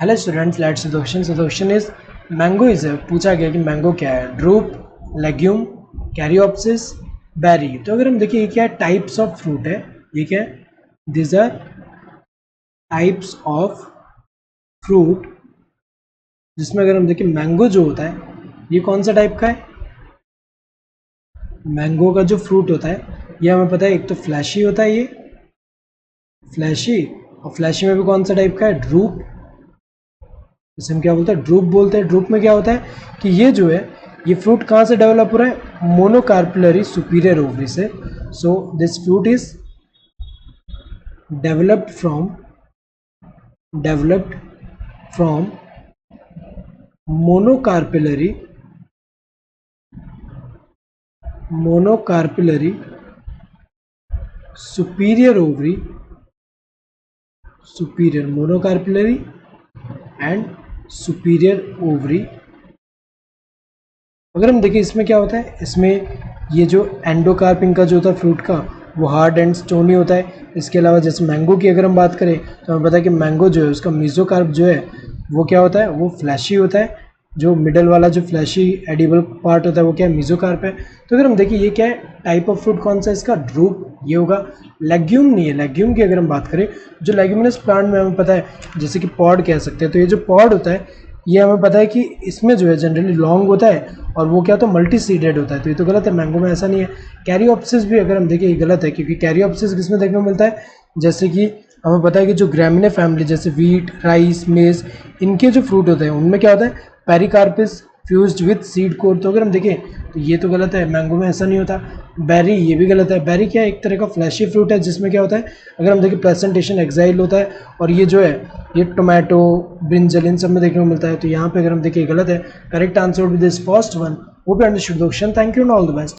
Hello students, let's the question. So the question is mango is पूछा गया कि mango क्या है, ड्रूप, लेग्यूम, कैरियोप्सिस, बेरी। तो अगर हम देखिए ये क्या है, टाइप्स ऑफ फ्रूट है। ये क्या है, this are types of fruit, जिसमें अगर हम देखिए मैंगो जो होता है ये कौन सा टाइप का है। मैंगो का जो फ्रूट होता है ये हमें पता है, एक तो फ्लैशी होता है, ये फ्लैशी, और फ्लैशी में भी कौन सा टाइप का है, ड्रूप। इसे हम क्या बोलते हैं, ड्रूप बोलते हैं। ड्रूप में क्या होता है कि ये जो है ये फ्रूट कहाँ से डेवलप हो रहा है, मोनोकार्पुलरी सुपीरियर ओवरी से। So this fruit is developed from monocarpellary superior ovary, superior monocarpellary and superior ovary. अगर हम देखें इसमें क्या होता है, इसमें ये जो एंडोकार्पिंग का जो होता है फ्रूट का, वो हार्ड एंड स्टोनी होता है। इसके अलावा जैसे मैंगो की अगर हम बात करें तो हमें पता है कि मैंगो जो है उसका मीजोकार्प जो है वो क्या होता है, वो फ्लैशी होता है। जो मिडल वाला जो फ्लैशी एडिबल पार्ट होता है वो क्या है, मीजोकार्प है। तो अगर हम देखिए ये क्या है, टाइप ऑफ फ्रूट कौन सा है इसका, ड्रूप, ये होगा। लेग्यूम नहीं है। लेग्यूम की अगर हम बात करें, जो लेग्यूमिनस प्लांट में हमें पता है जैसे कि पॉड कह सकते हैं, तो ये जो पॉड होता है ये हमें पता है कि इसमें जो है जनरली लॉन्ग होता है और वो क्या तो मल्टी सीडेड होता है। तो ये तो गलत है, मैंगो में ऐसा नहीं है। कैरियोप्सिस भी अगर हम देखें ये गलत है, क्योंकि कैरियोप्सिस किसमें देखने को मिलता है, जैसे कि हमें पता है कि जो ग्रामिने फैमिली जैसे वीट, राइस, मेज, इनके जो फ्रूट होते हैं उनमें क्या होता है, पेरिकार्पिस फ्यूज्ड विथ सीड कोर। तो अगर हम देखें तो ये तो गलत है, मैंगो में ऐसा नहीं होता। बेरी, ये भी गलत है। बेरी क्या है, एक तरह का फ्लैशी फ्रूट है जिसमें क्या होता है, अगर हम देखें प्रेजेंटेशन एक्साइल होता है, और ये जो है ये टोमेटो, ब्रिंजल, इन सब में देखने को मिलता है। तो यहाँ पे अगर हम देखें गलत है। Correct answer would be this first one. Hope you understood the question. Thank you and all the best.